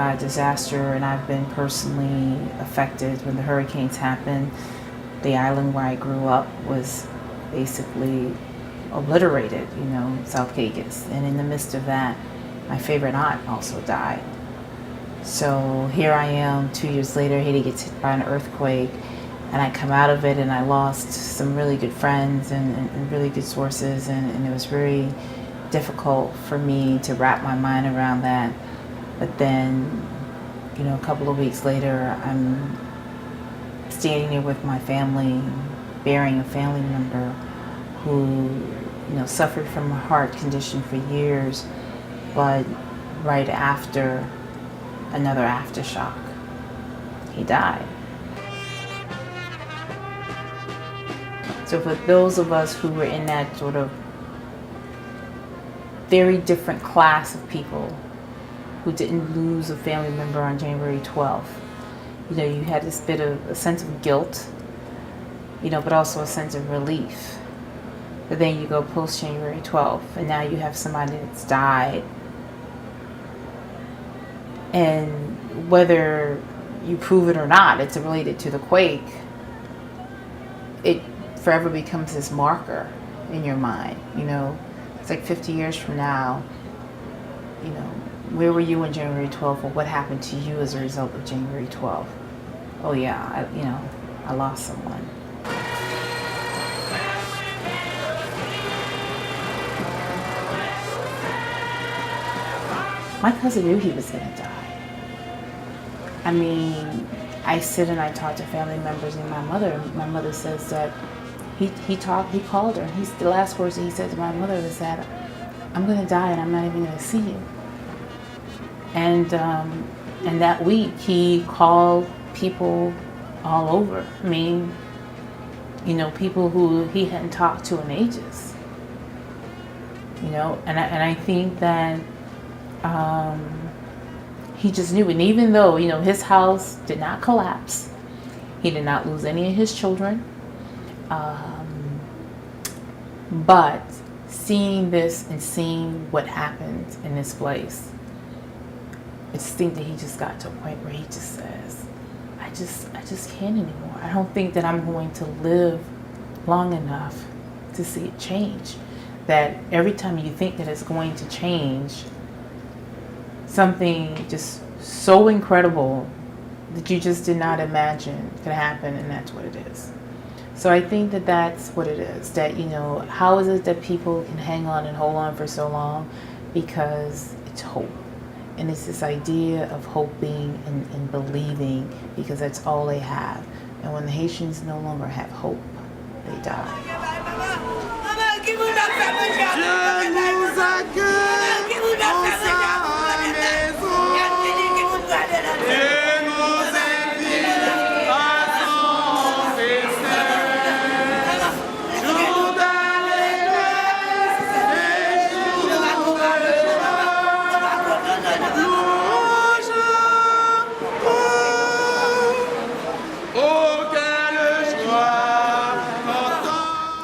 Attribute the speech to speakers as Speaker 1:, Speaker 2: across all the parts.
Speaker 1: by a disaster, and I've been personally affected. When the hurricanes happened, the island where I grew up was basically obliterated, South Vegas. And in the midst of that, my favorite aunt also died. So here I am 2 years later. Haiti gets hit by an earthquake, and I come out of it, and I lost some really good friends and really good sources, and it was very difficult for me to wrap my mind around that. But then, a couple of weeks later, I'm standing there with my family, burying a family member who, suffered from a heart condition for years, but right after another aftershock, he died. So for those of us who were in that sort of very different class of people who didn't lose a family member on January 12th, you had this bit of a sense of guilt, but also a sense of relief. But then you go post January 12th, and now you have somebody that's died. And whether you prove it or not, it's related to the quake, it forever becomes this marker in your mind. It's like 50 years from now, where were you on January 12th, or what happened to you as a result of January 12th? Oh yeah, I lost someone. My cousin knew he was going to die. I sit and I talk to family members, and my mother says that he called her, and the last words that he said to my mother was that, "I'm going to die and I'm not even going to see you." And that week he called people all over. People who he hadn't talked to in ages. And I think that he just knew. And even though, his house did not collapse, he did not lose any of his children. But seeing this and seeing what happened in this place, I just think that he just got to a point where he just says, I just can't anymore. I don't think that I'm going to live long enough to see it change. That every time you think that it's going to change, something just so incredible that you just did not imagine could happen, and that's what it is. So I think that that's what it is. That, how is it that people can hang on and hold on for so long? Because it's hope. And it's this idea of hoping and believing, because that's all they have. And when the Haitians no longer have hope, they die.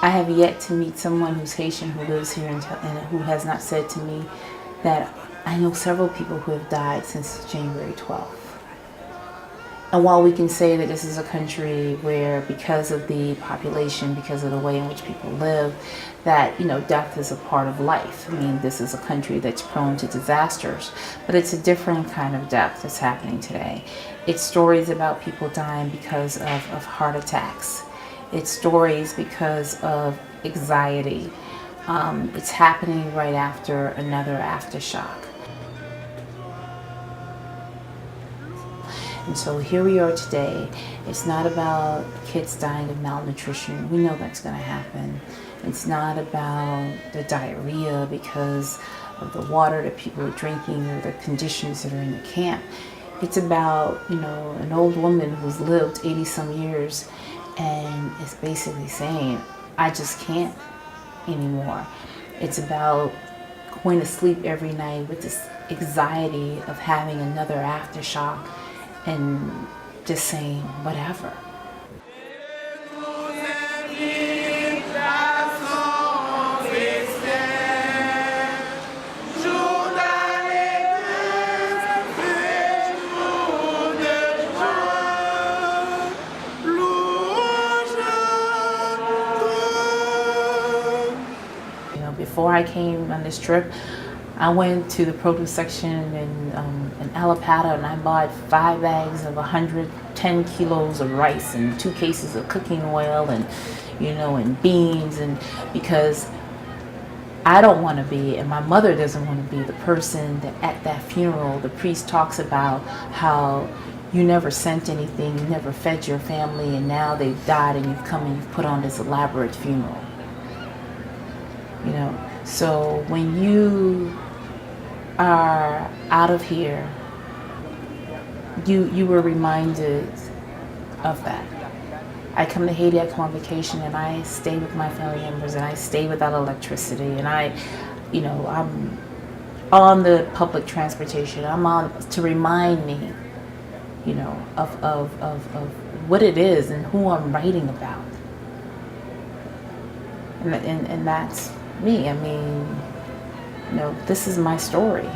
Speaker 1: I have yet to meet someone who's Haitian who lives here and who has not said to me that I know several people who have died since January 12th. And while we can say that this is a country where, because of the population, because of the way in which people live, that, death is a part of life. This is a country that's prone to disasters, but it's a different kind of death that's happening today. It's stories about people dying because of heart attacks. It's stories because of anxiety. It's happening right after another aftershock. And so here we are today. It's not about kids dying of malnutrition. We know that's going to happen. It's not about the diarrhea because of the water that people are drinking or the conditions that are in the camp. It's about, an old woman who's lived 80 some years and is basically saying, I just can't anymore. It's about going to sleep every night with this anxiety of having another aftershock and just saying, whatever. I came on this trip, I went to the produce section in Alapata, and I bought 5 bags of 110 kilos of rice and 2 cases of cooking oil, and and beans, and because I don't want to be, and my mother doesn't want to be, the person that at that funeral the priest talks about how you never sent anything, you never fed your family, and now they've died and you've come and you've put on this elaborate funeral. So when you are out of here, you were reminded of that. I come to Haiti, I come on vacation, and I stay with my family members, and I stay without electricity, and I'm on the public transportation. I'm on to remind me, of what it is and who I'm writing about. And that's me. I mean, this is my story.